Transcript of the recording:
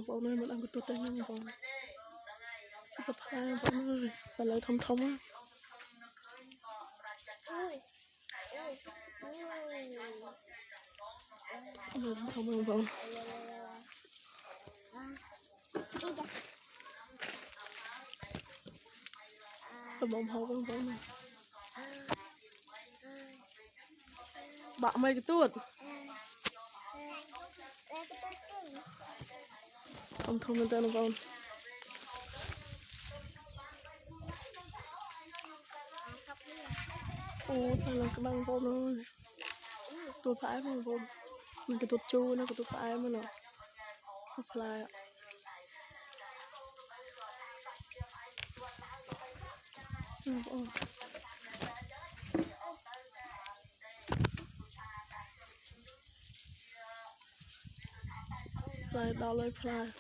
bộ này mình ăn cái tốt tay nhau còn sẽ tập hai bộ này và lại thông thông á thông bộ bông hậu bông bộ này bạn mày cái tuột thông thông lên tên nó con ô thằng là cái băng bộ nó tuột phải băng bộ mình cái tuột chu nó cái tuột phải mà nó apply xong bộ lại đào lên apply